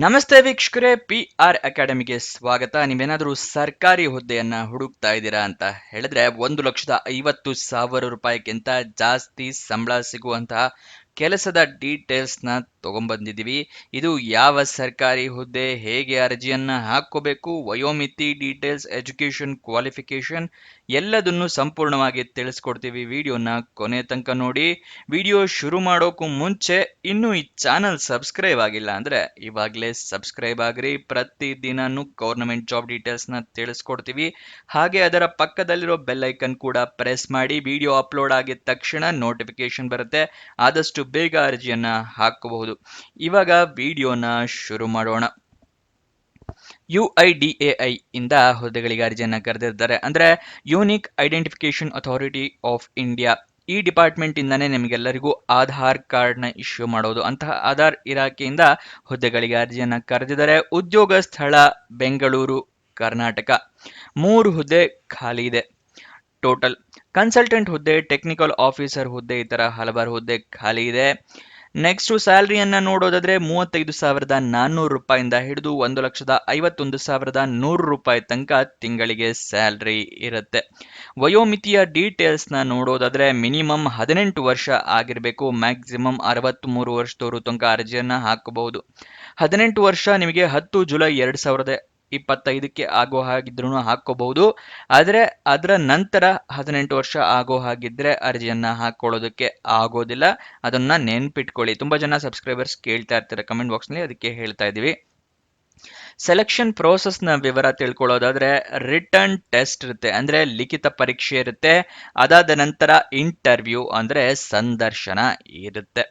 ನಮಸ್ತೆ ವೀಕ್ಷಕರೇ, PR ಅಕಾಡೆಮಿಗೆ ಸ್ವಾಗತ. ನೀವೇನಾದರೂ ಸರ್ಕಾರಿ ಹುದ್ದೆಯನ್ನ ಹುಡುಕ್ತಾ ಇದ್ದೀರಾ ಅಂತ ಹೇಳಿದ್ರೆ 1,50,000 ರೂಪಾಯಿಗಿಂತ ಜಾಸ್ತಿ ಸಂಬಳ ಸಿಗುವಂತಹ ಕೆಲಸದ ಡೀಟೇಲ್ಸ್ನ ತಗೊಂಡ್ಬಂದಿದ್ದೀವಿ. ಇದು ಯಾವ ಸರ್ಕಾರಿ ಹುದ್ದೆ, ಹೇಗೆ ಅರ್ಜಿಯನ್ನ ಹಾಕೋಬೇಕು, ವಯೋಮಿತಿ ಡೀಟೇಲ್ಸ್, ಎಜುಕೇಶನ್ ಕ್ವಾಲಿಫಿಕೇಶನ್ ಎಲ್ಲದನ್ನು ಸಂಪೂರ್ಣವಾಗಿ ತಿಳಿಸ್ಕೊಡ್ತೀವಿ. ವಿಡಿಯೋನ ಕೊನೆ ತನಕ ನೋಡಿ. ವಿಡಿಯೋ ಶುರು ಮಾಡೋಕ್ಕೂ ಮುಂಚೆ ಇನ್ನೂ ಈ ಚಾನಲ್ ಸಬ್ಸ್ಕ್ರೈಬ್ ಆಗಿಲ್ಲ ಅಂದ್ರೆ ಇವಾಗಲೇ ಸಬ್ಸ್ಕ್ರೈಬ್ ಆಗ್ರಿ. ಪ್ರತಿದಿನನೂ ಗೌರ್ಮೆಂಟ್ ಜಾಬ್ ಡೀಟೇಲ್ಸ್ ನ ತಿಳಿಸ್ಕೊಡ್ತೀವಿ. ಹಾಗೆ ಅದರ ಪಕ್ಕದಲ್ಲಿರೋ ಬೆಲ್ ಐಕನ್ ಕೂಡ ಪ್ರೆಸ್ ಮಾಡಿ. ವಿಡಿಯೋ ಅಪ್ಲೋಡ್ ಆಗಿದ ತಕ್ಷಣ ನೋಟಿಫಿಕೇಶನ್ ಬರುತ್ತೆ. ಆದಷ್ಟು ಬೇಗ ಅರ್ಜಿಯನ್ನ ಹಾಕಬಹುದು. ಇವಾಗ ವಿಡಿಯೋನ ಶುರು ಮಾಡೋಣ. UIDAI ಇಂದ ಹುದ್ದೆಗಳಿಗೆ ಅರ್ಜಿಯನ್ನ ಕರೆದಿದ್ದಾರೆ. ಅಂದ್ರೆ unique identification authority of India. ಈ ಡಿಪಾರ್ಟ್ಮೆಂಟ್ ಇಂದಾನೆ ನಿಮಗೆಲ್ಲರಿಗೂ ಆಧಾರ್ ಕಾರ್ಡ್ ನ ಇಶ್ಯೂ ಮಾಡೋದು. ಅಂತಹ ಆಧಾರ್ ಇಲಾಖೆಯಿಂದ ಹುದ್ದೆಗಳಿಗೆ ಅರ್ಜಿಯನ್ನ ಕರೆದಿದ್ದಾರೆ. ಉದ್ಯೋಗ ಸ್ಥಳ ಬೆಂಗಳೂರು, ಕರ್ನಾಟಕ. 3 ಹುದ್ದೆ ಖಾಲಿ ಇದೆ ಟೋಟಲ್. ಕನ್ಸಲ್ಟೆಂಟ್ ಹುದ್ದೆ, ಟೆಕ್ನಿಕಲ್ ಆಫೀಸರ್ ಹುದ್ದೆ, ಈ ತರ ಹಲವಾರು ಹುದ್ದೆ ಖಾಲಿ ಇದೆ. ನೆಕ್ಸ್ಟ್ ಸ್ಯಾಲರಿಯನ್ನ ನೋಡೋದಾದ್ರೆ 35,400 ರೂಪಾಯಿಂದ ಹಿಡಿದು 1,51,100 ರೂಪಾಯಿ ತನಕ ತಿಂಗಳಿಗೆ ಸ್ಯಾಲರಿ ಇರುತ್ತೆ. ವಯೋಮಿತಿಯ ಡೀಟೇಲ್ಸ್ ನ ನೋಡೋದಾದ್ರೆ ಮಿನಿಮಮ್ 18 ವರ್ಷ ಆಗಿರಬೇಕು. ಮ್ಯಾಕ್ಸಿಮಮ್ 63 ವರ್ಷದವರು ತನಕ ಅರ್ಜಿಯನ್ನ ಹಾಕಬಹುದು. 18 ವರ್ಷ ನಿಮಗೆ 10 ಜುಲೈ 2025ಕ್ಕೆ ಆಗೋ ಹಾಗಿದ್ರು ಹಾಕೋಬಹುದು. ಆದ್ರೆ ಅದರ ನಂತರ 18 ವರ್ಷ ಆಗೋ ಹಾಗಿದ್ರೆ ಅರ್ಜಿಯನ್ನ ಹಾಕೊಳ್ಳೋದಕ್ಕೆ ಆಗೋದಿಲ್ಲ. ಅದನ್ನ ನೆನ್ಪಿಟ್ಕೊಳ್ಳಿ. ತುಂಬಾ ಜನ ಸಬ್ಸ್ಕ್ರೈಬರ್ಸ್ ಕೇಳ್ತಾ ಇರ್ತಾರೆ ಕಮೆಂಟ್ ಬಾಕ್ಸ್ ನಲ್ಲಿ, ಅದಕ್ಕೆ ಹೇಳ್ತಾ ಇದೀವಿ. ಸೆಲೆಕ್ಷನ್ ಪ್ರೋಸೆಸ್ ನ ವಿವರ ತಿಳ್ಕೊಳ್ಳೋದಾದ್ರೆ ರಿಟರ್ನ್ ಟೆಸ್ಟ್ ಇರುತ್ತೆ, ಅಂದ್ರೆ ಲಿಖಿತ ಪರೀಕ್ಷೆ ಇರುತ್ತೆ. ಅದಾದ ನಂತರ ಇಂಟರ್ವ್ಯೂ ಅಂದ್ರೆ ಸಂದರ್ಶನ ಇರುತ್ತೆ.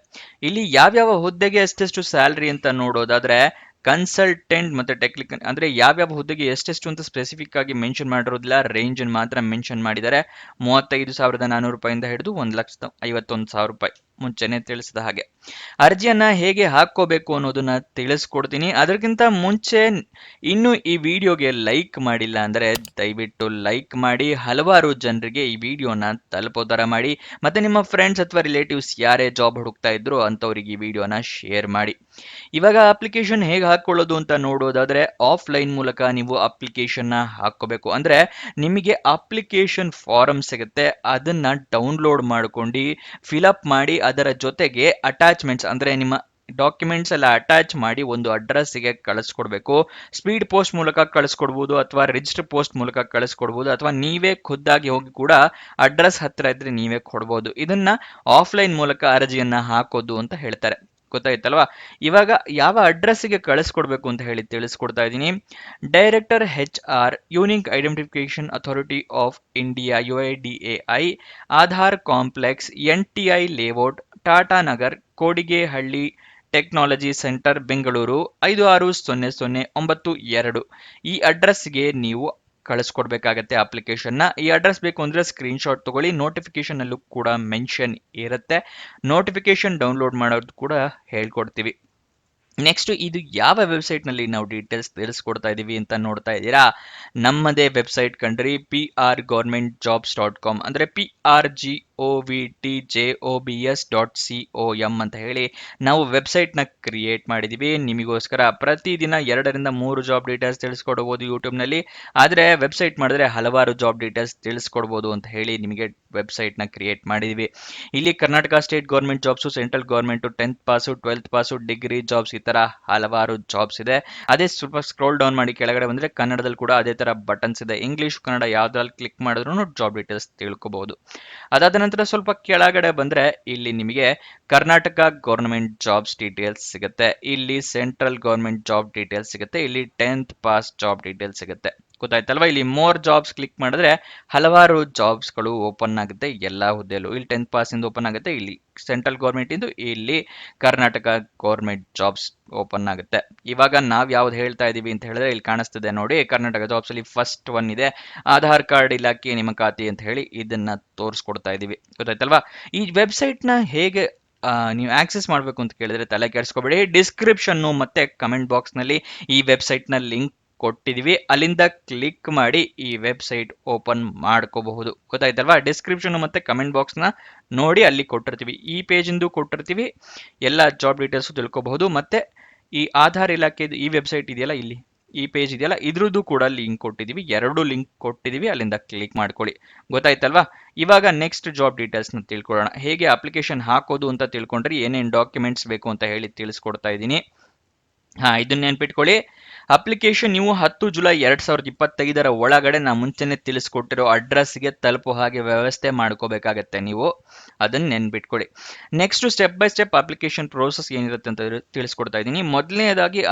ಇಲ್ಲಿ ಯಾವ್ಯಾವ ಹುದ್ದೆಗೆ ಎಷ್ಟೆಷ್ಟು ಸ್ಯಾಲರಿ ಅಂತ ನೋಡೋದಾದ್ರೆ ಕನ್ಸಲ್ಟೆಂಟ್ ಮತ್ತೆ ಟೆಕ್ನಿಕಲ್ ಅಂದ್ರೆ ಯಾವ್ಯಾವ ಹುದ್ದೆಗೆ ಎಷ್ಟೆಷ್ಟು ಅಂತ ಸ್ಪೆಸಿಫಿಕ್ ಆಗಿ ಮೆನ್ಷನ್ ಮಾಡಿರೋದಿಲ್ಲ, ರೇಂಜ್ ಮಾತ್ರ ಮೆನ್ಷನ್ ಮಾಡಿದ್ದಾರೆ. 35,400 ರೂಪಾಯಿಂದ ಹಿಡಿದು 1,51,000 ರೂಪಾಯಿ. ಮುಂಚೆನೆ ತಿಳಿಸಿದ ಹಾಗೆ ಅರ್ಜಿಯನ್ನ ಹೇಗೆ ಹಾಕೋಬೇಕು ಅನ್ನೋದನ್ನ ತಿಳಿಸ್ಕೊಡ್ತೀನಿ. ಅದಕ್ಕಿಂತ ಮುಂಚೆ ಇನ್ನು ಈ ವಿಡಿಯೋಗೆ ಲೈಕ್ ಮಾಡಿಲ್ಲ ಅಂದ್ರೆ ದಯವಿಟ್ಟು ಲೈಕ್ ಮಾಡಿ. ಹಲವಾರು ಜನರಿಗೆ ಈ ವಿಡಿಯೋನ ತಲುಪೋ ತರ ಮಾಡಿ. ಮತ್ತೆ ನಿಮ್ಮ ಫ್ರೆಂಡ್ಸ್ ಅಥವಾ ರಿಲೇಟಿವ್ಸ್ ಯಾರೇ ಜಾಬ್ ಹುಡುಕ್ತಾ ಇದ್ರು ಅಂತವ್ರಿಗೆ ಈ ವಿಡಿಯೋನ ಶೇರ್ ಮಾಡಿ. ಇವಾಗ ಅಪ್ಲಿಕೇಶನ್ ಹೇಗೆ ಹಾಕೊಳ್ಳೋದು ಅಂತ ನೋಡೋದಾದ್ರೆ ಆಫ್ಲೈನ್ ಮೂಲಕ ನೀವು ಅಪ್ಲಿಕೇಶನ್ ನ ಹಾಕೋಬೇಕು. ಅಂದ್ರೆ ನಿಮಗೆ ಅಪ್ಲಿಕೇಶನ್ ಫಾರಂ ಸಿಗುತ್ತೆ, ಅದನ್ನ ಡೌನ್ಲೋಡ್ ಮಾಡ್ಕೊಂಡು ಫಿಲಪ್ ಮಾಡಿ ಅದರ ಜೊತೆಗೆ ಅಟ್ಯಾಚ್ಮೆಂಟ್ಸ್ ಅಂದ್ರೆ ನಿಮ್ಮ ಡಾಕ್ಯುಮೆಂಟ್ಸ್ ಎಲ್ಲ ಅಟ್ಯಾಚ್ ಮಾಡಿ ಒಂದು ಅಡ್ರೆಸ್ಗೆ ಕಳಿಸ್ಕೊಡ್ಬೇಕು. ಸ್ಪೀಡ್ ಪೋಸ್ಟ್ ಮೂಲಕ ಕಳಿಸ್ಕೊಡ್ಬೋದು, ಅಥವಾ ರಿಜಿಸ್ಟರ್ ಪೋಸ್ಟ್ ಮೂಲಕ ಕಳಿಸ್ಕೊಡ್ಬೋದು, ಅಥವಾ ನೀವೇ ಖುದ್ದಾಗಿ ಹೋಗಿ ಕೂಡ ಅಡ್ರೆಸ್ ಹತ್ರ ಇದ್ರೆ ನೀವೇ ಕೊಡ್ಬೋದು. ಇದನ್ನ ಆಫ್ಲೈನ್ ಮೂಲಕ ಅರ್ಜಿಯನ್ನ ಹಾಕೋದು ಅಂತ ಹೇಳ್ತಾರೆ. ಗೊತ್ತಾಯ್ತಲ್ವಾ? ಇವಾಗ ಯಾವ ಅಡ್ರೆಸ್ಗೆ ಕಳಿಸ್ಕೊಡ್ಬೇಕು ಅಂತ ಹೇಳಿ ತಿಳಿಸ್ಕೊಡ್ತಾ ಇದ್ದೀನಿ. Director HR, unique identification authority of India UIDAI, Aadhaar complex, NTI layout, Tata Nagar, Kodigehalli technology centre, Bengaluru 560092. ಈ ಅಡ್ರೆಸ್ಗೆ ನೀವು ಕಳಿಸ್ಕೊಡ್ಬೇಕಾಗತ್ತೆ ಅಪ್ಲಿಕೇಶನ್ ನ. ಈ ಅಡ್ರೆಸ್ ಬೇಕು ಅಂದ್ರೆ ಸ್ಕ್ರೀನ್ ಶಾಟ್ ತಗೊಳ್ಳಿ. ನೋಟಿಫಿಕೇಶನ್ ಅಲ್ಲೂ ಕೂಡ ಮೆನ್ಷನ್ ಇರುತ್ತೆ. ನೋಟಿಫಿಕೇಶನ್ ಡೌನ್ಲೋಡ್ ಮಾಡೋದು ಕೂಡ ಹೇಳ್ಕೊಡ್ತೀವಿ. ನೆಕ್ಸ್ಟ್ ಇದು ಯಾವ ವೆಬ್ಸೈಟ್ ನಲ್ಲಿ ನಾವು ಡೀಟೇಲ್ಸ್ ತಿಳಿಸ್ಕೊಡ್ತಾ ಇದೀವಿ ಅಂತ ನೋಡ್ತಾ ಇದ್ದೀರಾ? ನಮ್ಮದೇ ವೆಬ್ಸೈಟ್ ಕಂಡ್ರಿ, prgovernmentjobs.com ಅಂದ್ರೆ PRGOVTJOBS.com ಅಂತ ಹೇಳಿ ನಾವು ವೆಬ್ಸೈಟ್ ನ ಕ್ರಿಯೇಟ್ ಮಾಡಿದೀವಿ ನಿಮಗೋಸ್ಕರ. ಪ್ರತಿದಿನ 2ರಿಂದ 3 ಜಾಬ್ ಡೀಟೇಲ್ಸ್ ತಿಳಿಸ್ಕೊಡ್ಬೋದು ಯೂಟ್ಯೂಬ್ ನಲ್ಲಿ. ಆದ್ರೆ ವೆಬ್ಸೈಟ್ ಮಾಡಿದ್ರೆ ಹಲವಾರು ಜಾಬ್ ಡೀಟೇಲ್ಸ್ ತಿಳಿಸ್ಕೊಡ್ಬೋದು ಅಂತ ಹೇಳಿ ನಿಮಗೆ ವೆಬ್ಸೈಟ್ ನ ಕ್ರಿಯೇಟ್ ಮಾಡಿದೀವಿ. ಇಲ್ಲಿ Karnataka state government jobs, central government, 10th pass, 12th pass, degree jobs, ಈ ತರ ಹಲವಾರು ಜಾಬ್ಸ್ ಇದೆ. ಅದೇ ಸ್ವಲ್ಪ ಸ್ಕ್ರೋಲ್ ಡೌನ್ ಮಾಡಿ ಕೆಳಗಡೆ ಬಂದ್ರೆ ಕನ್ನಡದಲ್ಲಿ ಕೂಡ ಅದೇ ತರ ಬಟನ್ಸ್ ಇದೆ. ಇಂಗ್ಲಿಷ್ ಕನ್ನಡ ಯಾವ್ದ್ರಲ್ಲಿ ಕ್ಲಿಕ್ ಮಾಡಿದ್ರು ಜಾಬ್ ಡೀಟೇಲ್ಸ್ ತಿಳ್ಕೋಬಹುದು. ಅದಾದ ನಂತರ ಸ್ವಲ್ಪ ಕೆಳಗಡೆ ಬಂದ್ರೆ ಇಲ್ಲಿ ನಿಮಗೆ ಕರ್ನಾಟಕ ಗೌರ್ಮೆಂಟ್ ಜಾಬ್ಸ್ ಡೀಟೇಲ್ಸ್ ಸಿಗುತ್ತೆ. ಇಲ್ಲಿ ಸೆಂಟ್ರಲ್ ಗೌರ್ಮೆಂಟ್ ಜಾಬ್ ಡೀಟೇಲ್ಸ್ ಸಿಗುತ್ತೆ. ಇಲ್ಲಿ 10th ಪಾಸ್ ಜಾಬ್ ಡೀಟೇಲ್ಸ್ ಸಿಗುತ್ತೆ. ಗೊತ್ತಾಯ್ತಲ್ವಾ? ಇಲ್ಲಿ ಮೋರ್ ಜಾಬ್ಸ್ ಕ್ಲಿಕ್ ಮಾಡಿದ್ರೆ ಹಲವಾರು ಜಾಬ್ಸ್ ಗಳು ಓಪನ್ ಆಗುತ್ತೆ ಎಲ್ಲಾ ಹುದ್ದೆಯಲ್ಲೂ. ಇಲ್ಲಿ 10th ಪಾಸ್ ಇಂದ ಓಪನ್ ಆಗುತ್ತೆ, ಇಲ್ಲಿ ಸೆಂಟ್ರಲ್ ಗೌರ್ಮೆಂಟ್ ಇಂದು, ಇಲ್ಲಿ ಕರ್ನಾಟಕ ಗೌರ್ಮೆಂಟ್ ಜಾಬ್ಸ್ ಓಪನ್ ಆಗುತ್ತೆ. ಇವಾಗ ನಾವ್ ಯಾವ್ದು ಹೇಳ್ತಾ ಇದೀವಿ ಅಂತ ಹೇಳಿದ್ರೆ ಇಲ್ಲಿ ಕಾಣಿಸ್ತಿದೆ ನೋಡಿ, ಕರ್ನಾಟಕ ಜಾಬ್ಸ್ ಅಲ್ಲಿ ಫಸ್ಟ್ ಒನ್ ಇದೆ ಆಧಾರ್ ಕಾರ್ಡ್ ಇಲಾಖೆ ನೇಮಕಾತಿ ಅಂತ ಹೇಳಿ. ಇದನ್ನ ತೋರಿಸ್ಕೊಡ್ತಾ ಇದೀವಿ. ಗೊತ್ತಾಯ್ತಲ್ವಾ? ಈ ವೆಬ್ಸೈಟ್ ನ ಹೇಗೆ ನೀವು ಆಕ್ಸೆಸ್ ಮಾಡಬೇಕು ಅಂತ ಕೇಳಿದ್ರೆ ತಲೆ ಕೆಡಿಸ್ಕೋಬೇಡಿ. ಡಿಸ್ಕ್ರಿಪ್ಷನ್ ಮತ್ತೆ ಕಮೆಂಟ್ ಬಾಕ್ಸ್ ನಲ್ಲಿ ಈ ವೆಬ್ಸೈಟ್ ನ ಲಿಂಕ್ ಕೊಟ್ಟಿದೀವಿ, ಅಲ್ಲಿಂದ ಕ್ಲಿಕ್ ಮಾಡಿ ಈ ವೆಬ್ಸೈಟ್ ಓಪನ್ ಮಾಡ್ಕೋಬಹುದು. ಗೊತ್ತಾಯ್ತಲ್ವಾ? ಡಿಸ್ಕ್ರಿಪ್ಷನ್ ಮತ್ತೆ ಕಮೆಂಟ್ ಬಾಕ್ಸ್ ನ ನೋಡಿ, ಅಲ್ಲಿ ಕೊಟ್ಟಿರ್ತೀವಿ. ಈ ಪೇಜ್ ಇಂದು ಕೊಟ್ಟಿರ್ತೀವಿ, ಎಲ್ಲ ಜಾಬ್ ಡೀಟೇಲ್ಸ್ ತಿಳ್ಕೋಬಹುದು. ಮತ್ತೆ ಈ ಆಧಾರ್ ಇಲಾಖೆದು ಈ ವೆಬ್ಸೈಟ್ ಇದೆಯಲ್ಲ, ಇಲ್ಲಿ ಈ ಪೇಜ್ ಇದೆಯಲ್ಲ, ಇದ್ರದ್ದು ಕೂಡ ಲಿಂಕ್ ಕೊಟ್ಟಿದ್ದೀವಿ, 2 ಲಿಂಕ್ ಕೊಟ್ಟಿದ್ದೀವಿ, ಅಲ್ಲಿಂದ ಕ್ಲಿಕ್ ಮಾಡ್ಕೊಳ್ಳಿ. ಗೊತ್ತಾಯ್ತಲ್ವಾ? ಇವಾಗ ನೆಕ್ಸ್ಟ್ ಜಾಬ್ ಡೀಟೇಲ್ಸ್ನ ತಿಳ್ಕೊಳ್ಳೋಣ. ಹೇಗೆ ಅಪ್ಲಿಕೇಶನ್ ಹಾಕೋದು ಅಂತ ತಿಳ್ಕೊಂಡ್ರೆ ಏನೇನು ಡಾಕ್ಯುಮೆಂಟ್ಸ್ ಬೇಕು ಅಂತ ಹೇಳಿ ತಿಳಿಸ್ಕೊಡ್ತಾ ಇದ್ದೀನಿ. ಇದನ್ನ ನೆನ್ಪಿಟ್ಕೊಳ್ಳಿ. ಅಪ್ಲಿಕೇಶನ್ ನೀವು 10 ಜುಲೈ 2025 ಒಳಗಡೆ ನಾ ಮುಂಚೆನೆ ತಿಳಿಸ್ಕೊಟ್ಟಿರೋ ಅಡ್ರೆಸ್ಗೆ ತಲುಪೋ ಹಾಗೆ ವ್ಯವಸ್ಥೆ ಮಾಡ್ಕೋಬೇಕಾಗತ್ತೆ ನೀವು. ಅದನ್ನ ನೆನ್ಪಿಟ್ಕೊಳ್ಳಿ. Next step by step application process ಏನಿರುತ್ತೆ ಅಂತ ತಿಳಿಸ್ಕೊಡ್ತಾ ಇದ್ದೀನಿ. ಮೊದಲನೇದಾಗಿ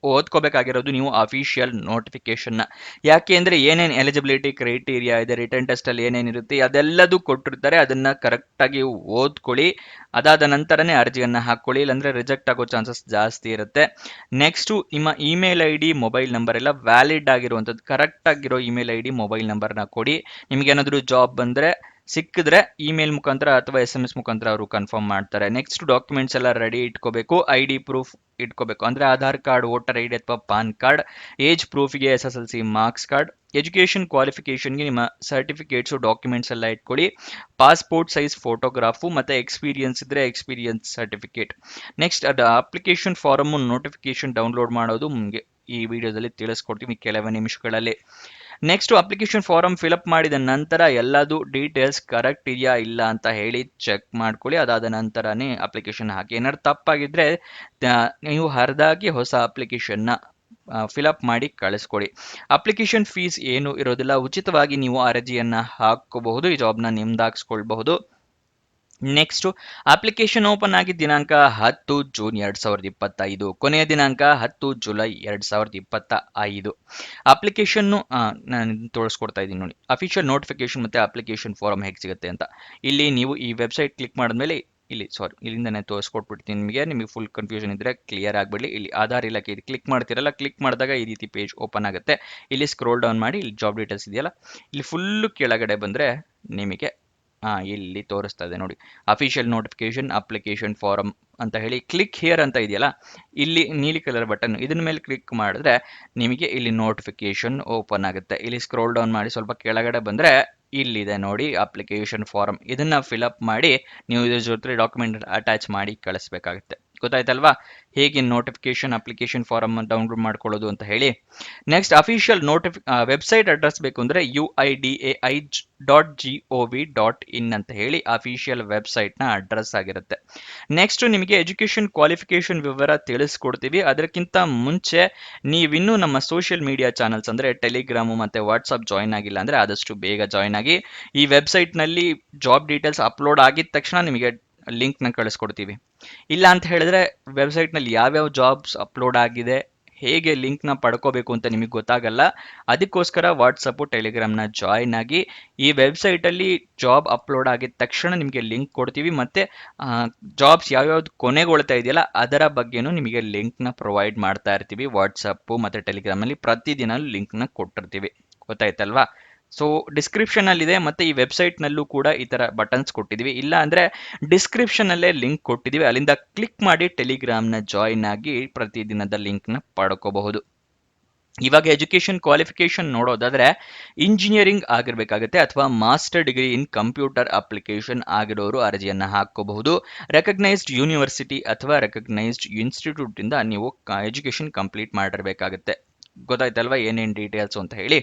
ಓದ್ಕೋಬೇಕಾಗಿರೋದು ನೀವು ಅಫಿಷಿಯಲ್ ನೋಟಿಫಿಕೇಶನ್. ಯಾಕೆ ಅಂದ್ರೆ ಏನೇನು ಎಲಿಜಿಬಿಲಿಟಿ ಕ್ರೈಟೀರಿಯಾ ಇದೆ, ರಿಟರ್ನ್ ಟೆಸ್ಟ್ ಅಲ್ಲಿ ಏನೇನಿರುತ್ತೆ ಅದೆಲ್ಲದೂ ಕೊಟ್ಟಿರ್ತಾರೆ. ಅದನ್ನ ಕರೆಕ್ಟ್ ಆಗಿ ಓದ್ಕೊಳ್ಳಿ. ಅದಾದ ನಂತರನೇ ಅರ್ಜಿಯನ್ನ ಹಾಕೊಳ್ಳಿ, ಇಲ್ಲಾಂದ್ರೆ ರಿಜೆಕ್ಟ್ ಆಗೋ ಚಾನ್ಸಸ್ ಜಾಸ್ತಿ ಇರುತ್ತೆ. ನೆಕ್ಸ್ಟ್ ನಿಮ್ಮ email I D, mobile number ಎಲ್ಲ ವ್ಯಾಲಿಡ್ ಆಗಿರುವಂಥದ್ದು, ಕರೆಕ್ಟ್ ಆಗಿರೋ ಇಮೇಲ್ ಐ ಡಿ, ಮೊಬೈಲ್ ನಂಬರ್ನ ಕೊಡಿ. ನಿಮ್ಗೇನಾದ್ರೂ ಜಾಬ್ ಬಂದ್ರೆ ಸಿಕ್ಕಿದ್ರೆ ಇಮೇಲ್ ಮುಖಾಂತರ ಅಥವಾ SMS ಮುಖಾಂತರ ಅವರು ಕನ್ಫರ್ಮ್ ಮಾಡ್ತಾರೆ. ನೆಕ್ಸ್ಟ್ ಡಾಕ್ಯುಮೆಂಟ್ಸ್ ಎಲ್ಲ ರೆಡಿ ಇಟ್ಕೋಬೇಕು. ID ಪ್ರೂಫ್ ಇಟ್ಕೋಬೇಕು, ಅಂದ್ರೆ ಆಧಾರ್ ಕಾರ್ಡ್, ವೋಟರ್ ID ಅಥವಾ ಪಾನ್ ಕಾರ್ಡ್. ಏಜ್ ಪ್ರೂಫ್ಗೆ SSLC ಮಾರ್ಕ್ಸ್ ಕಾರ್ಡ್. ಎಜುಕೇಶನ್ ಕ್ವಾಲಿಫಿಕೇಶನ್ಗೆ ನಿಮ್ಮ ಸರ್ಟಿಫಿಕೇಟ್ಸು, ಡಾಕ್ಯುಮೆಂಟ್ಸ್ ಎಲ್ಲ ಇಟ್ಕೊಳ್ಳಿ. ಪಾಸ್ಪೋರ್ಟ್ ಸೈಜ್ ಫೋಟೋಗ್ರಾಫು ಮತ್ತೆ ಎಕ್ಸ್ಪೀರಿಯನ್ಸ್ ಇದ್ರೆ ಎಕ್ಸ್ಪೀರಿಯನ್ಸ್ ಸರ್ಟಿಫಿಕೇಟ್. ನೆಕ್ಸ್ಟ್ ಅದು ಅಪ್ಲಿಕೇಶನ್ ಫಾರಮ್ ನೋಟಿಫಿಕೇಶನ್ ಡೌನ್ಲೋಡ್ ಮಾಡೋದು ನಿಮಗೆ ಈ ವಿಡಿಯೋದಲ್ಲಿ ತಿಳಿಸ್ಕೊಡ್ತೀವಿ ಕೆಲವೇ ನಿಮಿಷಗಳಲ್ಲಿ. ನೆಕ್ಸ್ಟ್ ಅಪ್ಲಿಕೇಶನ್ ಫಾರಮ್ ಫಿಲಪ್ ಮಾಡಿದ ನಂತರ ಎಲ್ಲದು ಡೀಟೇಲ್ಸ್ ಕರೆಕ್ಟ್ ಇದೆಯಾ ಇಲ್ಲ ಅಂತ ಹೇಳಿ ಚೆಕ್ ಮಾಡ್ಕೊಳ್ಳಿ. ಅದಾದ ನಂತರನೇ ಅಪ್ಲಿಕೇಶನ್ ಹಾಕಿ. ಏನಾದ್ರು ತಪ್ಪಾಗಿದ್ರೆ ನೀವು ಹರಿದಾಗಿ ಹೊಸ ಅಪ್ಲಿಕೇಶನ್ನ ಫಿಲಪ್ ಮಾಡಿ ಕಳಿಸ್ಕೊಡಿ. ಅಪ್ಲಿಕೇಶನ್ ಫೀಸ್ ಏನು ಇರೋದಿಲ್ಲ, ಉಚಿತವಾಗಿ ನೀವು ಅರ್ಜಿಯನ್ನ ಹಾಕಬಹುದು, ಈ ಜಾಬ್ನ ನಿಮ್ದಾಗಿಸ್ಕೊಳ್ಬಹುದು. ನೆಕ್ಸ್ಟ್ ಅಪ್ಲಿಕೇಶನ್ ಓಪನ್ ಆಗಿದ್ದ ದಿನಾಂಕ 10 ಜೂನ್ 2025, ಕೊನೆಯ ದಿನಾಂಕ 10 ಜುಲೈ 2025. ಅಪ್ಲಿಕೇಶನ್ ನಾನು ತೋರಿಸ್ಕೊಡ್ತಾ ಇದ್ದೀನಿ ನೋಡಿ, ಅಫಿಷಿಯಲ್ ನೋಟಿಫಿಕೇಶನ್ ಮತ್ತೆ ಅಪ್ಲಿಕೇಶನ್ ಫಾರಮ್ ಹೇಗೆ ಸಿಗುತ್ತೆ ಅಂತ. ಇಲ್ಲಿ ನೀವು ಈ ವೆಬ್ಸೈಟ್ ಕ್ಲಿಕ್ ಮಾಡಿದ್ಮೇಲೆ ಇಲ್ಲಿಂದನೇ ತೋರಿಸ್ಕೊಟ್ಬಿಡ್ತೀನಿ ನಿಮಗೆ ಫುಲ್ ಕನ್ಫ್ಯೂಷನ್ ಇದ್ರೆ ಕ್ಲಿಯರ್ ಆಗ್ಬಿಡ್ಲಿ. ಇಲ್ಲಿ ಆಧಾರ್ ಇಲಾಖೆ ಇದು ಕ್ಲಿಕ್ ಮಾಡ್ತಿರಲ್ಲ, ಕ್ಲಿಕ್ ಮಾಡಿದಾಗ ಈ ರೀತಿ ಪೇಜ್ ಓಪನ್ ಆಗುತ್ತೆ. ಇಲ್ಲಿ ಸ್ಕ್ರೋಲ್ ಡೌನ್ ಮಾಡಿ, ಇಲ್ಲಿ ಜಾಬ್ ಡೀಟೇಲ್ಸ್ ಇದೆಯಲ್ಲ, ಇಲ್ಲಿ ಫುಲ್ ಕೆಳಗಡೆ ಬಂದ್ರೆ ನಿಮಗೆ ಇಲ್ಲಿ ತೋರಿಸ್ತಾ ಇದೆ ನೋಡಿ, ಅಫಿಷಿಯಲ್ ನೋಟಿಫಿಕೇಶನ್ ಅಪ್ಲಿಕೇಶನ್ ಫಾರಮ್ ಅಂತ ಹೇಳಿ. ಕ್ಲಿಕ್ ಹಿಯರ್ ಅಂತ ಇದೆಯಲ್ಲ, ಇಲ್ಲಿ ನೀಲಿ ಕಲರ್ ಬಟನ್, ಇದನ್ನ ಮೇಲೆ ಕ್ಲಿಕ್ ಮಾಡಿದ್ರೆ ನಿಮಗೆ ಇಲ್ಲಿ ನೋಟಿಫಿಕೇಶನ್ ಓಪನ್ ಆಗುತ್ತೆ. ಇಲ್ಲಿ ಸ್ಕ್ರೋಲ್ ಡೌನ್ ಮಾಡಿ ಸ್ವಲ್ಪ ಕೆಳಗಡೆ ಬಂದ್ರೆ ಇಲ್ಲಿದೆ ನೋಡಿ ಅಪ್ಲಿಕೇಶನ್ ಫಾರಮ್. ಇದನ್ನ ಫಿಲಪ್ ಮಾಡಿ ನೀವು ಇದ್ರ ಜೊತೆ ಡಾಕ್ಯುಮೆಂಟ್ ಅಟ್ಯಾಚ್ ಮಾಡಿ ಕಳಿಸ್ಬೇಕಾಗುತ್ತೆ. ಗೊತ್ತಾಯ್ತಲ್ವಾ ಹೇಗೆ ನೋಟಿಫಿಕೇಶನ್ ಅಪ್ಲಿಕೇಶನ್ ಫಾರಮ್ ಡೌನ್ಲೋಡ್ ಮಾಡ್ಕೊಳ್ಳೋದು ಅಂತ ಹೇಳಿ. ನೆಕ್ಸ್ಟ್ ಅಫಿಷಿಯಲ್ ವೆಬ್ಸೈಟ್ ಅಡ್ರೆಸ್ ಬೇಕು ಅಂದ್ರೆ uidai.gov.in ಅಂತ ಹೇಳಿ ಅಫಿಷಿಯಲ್ ವೆಬ್ಸೈಟ್ ನ ಅಡ್ರೆಸ್ ಆಗಿರುತ್ತೆ. ನೆಕ್ಸ್ಟ್ ನಿಮಗೆ ಎಜುಕೇಶನ್ ಕ್ವಾಲಿಫಿಕೇಶನ್ ವಿವರ ತಿಳಿಸ್ಕೊಡ್ತೀವಿ. ಅದಕ್ಕಿಂತ ಮುಂಚೆ ನೀವಿನ್ನೂ ನಮ್ಮ ಸೋಷಿಯಲ್ ಮೀಡಿಯಾ ಚಾನಲ್ಸ್ ಅಂದ್ರೆ ಟೆಲಿಗ್ರಾಮು ಮತ್ತೆ ವಾಟ್ಸ್ಆಪ್ ಜಾಯ್ನ್ ಆಗಿಲ್ಲ ಅಂದ್ರೆ ಆದಷ್ಟು ಬೇಗ ಜಾಯ್ನ್ ಆಗಿ. ಈ ವೆಬ್ಸೈಟ್ ನಲ್ಲಿ ಜಾಬ್ ಡೀಟೇಲ್ಸ್ ಅಪ್ಲೋಡ್ ಆಗಿದ ತಕ್ಷಣ ನಿಮಗೆ ಲಿಂಕ್ ನ ಕಳಿಸ್ಕೊಡ್ತೀವಿ. ಇಲ್ಲ ಅಂತ ಹೇಳಿದ್ರೆ ವೆಬ್ಸೈಟ್ ನಲ್ಲಿ ಯಾವ್ಯಾವ ಜಾಬ್ಸ್ ಅಪ್ಲೋಡ್ ಆಗಿದೆ, ಹೇಗೆ ಲಿಂಕ್ ನ ಪಡ್ಕೋಬೇಕು ಅಂತ ನಿಮಗೆ ಗೊತ್ತಾಗಲ್ಲ. ಅದಕ್ಕೋಸ್ಕರ ವಾಟ್ಸಪ್ ಟೆಲಿಗ್ರಾಮ್ ನ ಜಾಯಿನ್ ಆಗಿ. ಈ ವೆಬ್ಸೈಟ್ ಅಲ್ಲಿ ಜಾಬ್ ಅಪ್ಲೋಡ್ ಆಗಿದ ತಕ್ಷಣ ನಿಮಗೆ ಲಿಂಕ್ ಕೊಡ್ತೀವಿ. ಮತ್ತೆ ಜಾಬ್ಸ್ ಯಾವ್ಯಾವ್ದು ಕೊನೆಗೊಳ್ತಾ ಇದೆಯಲ್ಲ ಅದರ ಬಗ್ಗೆನೂ ನಿಮಗೆ ಲಿಂಕ್ ನ ಪ್ರೊವೈಡ್ ಮಾಡ್ತಾ ಇರ್ತೀವಿ. ವಾಟ್ಸಪ್ ಮತ್ತೆ ಟೆಲಿಗ್ರಾಮ್ ಅಲ್ಲಿ ಪ್ರತಿದಿನ ಲಿಂಕ್ ನ ಕೊಟ್ಟಿರ್ತೀವಿ. ಗೊತ್ತಾಯ್ತಲ್ವಾ? ಸೊ ಡಿಸ್ಕ್ರಿಪ್ಷನ್ ಅಲ್ಲಿ ಇದೆ, ಮತ್ತೆ ಈ ವೆಬ್ಸೈಟ್ ನಲ್ಲೂ ಕೂಡ ಈ ತರ ಬಟನ್ಸ್ ಕೊಟ್ಟಿದೀವಿ. ಇಲ್ಲ ಅಂದ್ರೆ ಡಿಸ್ಕ್ರಿಪ್ಷನ್ ಅಲ್ಲೇ ಲಿಂಕ್ ಕೊಟ್ಟಿದೀವಿ, ಅಲ್ಲಿಂದ ಕ್ಲಿಕ್ ಮಾಡಿ ಟೆಲಿಗ್ರಾಮ್ ನ ಜಾಯಿನ್ ಆಗಿ ಪ್ರತಿದಿನದ ಲಿಂಕ್ ನ ಪಡ್ಕೋಬಹುದು. ಇವಾಗ ಎಜುಕೇಶನ್ ಕ್ವಾಲಿಫಿಕೇಶನ್ ನೋಡೋದಾದ್ರೆ ಇಂಜಿನಿಯರಿಂಗ್ ಆಗಿರ್ಬೇಕಾಗುತ್ತೆ ಅಥವಾ master degree in computer application ಆಗಿರೋರು ಅರ್ಜಿಯನ್ನ ಹಾಕೋಬಹುದು. ರೆಕಗ್ನೈಸ್ಡ್ ಯೂನಿವರ್ಸಿಟಿ ಅಥವಾ ರೆಕಗ್ನೈಸ್ಡ್ ಇನ್ಸ್ಟಿಟ್ಯೂಟ್ ಇಂದ ನೀವು ಎಜುಕೇಶನ್ ಕಂಪ್ಲೀಟ್ ಮಾಡಿರ್ಬೇಕಾಗುತ್ತೆ. ಗೊತ್ತಾಯ್ತಲ್ವಾ ಏನೇನ್ ಡೀಟೇಲ್ಸ್ ಅಂತ ಹೇಳಿ.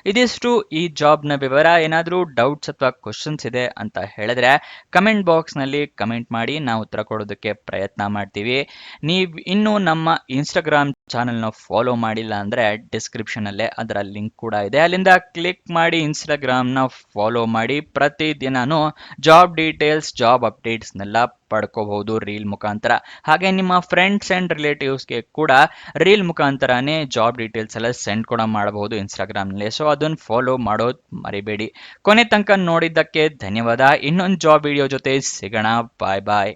ಇದಿಷ್ಟು ಈ ಜಾಬ್ ನ ವಿವರ. ಏನಾದ್ರೂ ಡೌಟ್ಸ್ ಅಥವಾ ಕ್ವಶನ್ಸ್ ಇದೆ ಅಂತ ಹೇಳಿದ್ರೆ ಕಮೆಂಟ್ ಬಾಕ್ಸ್ ನಲ್ಲಿ ಕಮೆಂಟ್ ಮಾಡಿ, ನಾವು ಉತ್ತರ ಕೊಡೋದಕ್ಕೆ ಪ್ರಯತ್ನ ಮಾಡ್ತೀವಿ. ನೀವು ಇನ್ನೂ ನಮ್ಮ ಇನ್ಸ್ಟಾಗ್ರಾಮ್ ಚಾನೆಲ್ ನ ಫಾಲೋ ಮಾಡಿಲ್ಲ ಅಂದ್ರೆ ಡಿಸ್ಕ್ರಿಪ್ಷನ್ ಅಲ್ಲೇ ಅದರ ಲಿಂಕ್ ಕೂಡ ಇದೆ, ಅಲ್ಲಿಂದ ಕ್ಲಿಕ್ ಮಾಡಿ ಇನ್ಸ್ಟಾಗ್ರಾಮ್ ನ ಫಾಲೋ ಮಾಡಿ. ಪ್ರತಿದಿನಾನು ಜಾಬ್ ಡೀಟೇಲ್ಸ್, ಜಾಬ್ ಅಪ್ಡೇಟ್ಸ್ ನೆಲ್ಲ ಪಡ್ಕೋಬಹುದು ರೀಲ್ ಮುಖಾಂತರ. ಹಾಗೆ ನಿಮ್ಮ ಫ್ರೆಂಡ್ಸ್ ಅಂಡ್ ರಿಲೇಟಿವ್ಸ್ಗೆ ಕೂಡ ರೀಲ್ ಮುಖಾಂತರನೇ ಜಾಬ್ ಡೀಟೇಲ್ಸ್ ಎಲ್ಲ ಸೆಂಡ್ ಕೂಡ ಮಾಡಬಹುದು ಇನ್ಸ್ಟಾಗ್ರಾಮ್ ನಲ್ಲಿ. ಸೊ ಅದನ್ನ ಫಾಲೋ ಮಾಡೋದು ಮರಿಬೇಡಿ. ಕೊನೆ ತನಕ ನೋಡಿದ್ದಕ್ಕೆ ಧನ್ಯವಾದ. ಇನ್ನೊಂದು ಜಾಬ್ ವಿಡಿಯೋ ಜೊತೆ ಸಿಗೋಣ. ಬಾಯ್ ಬಾಯ್.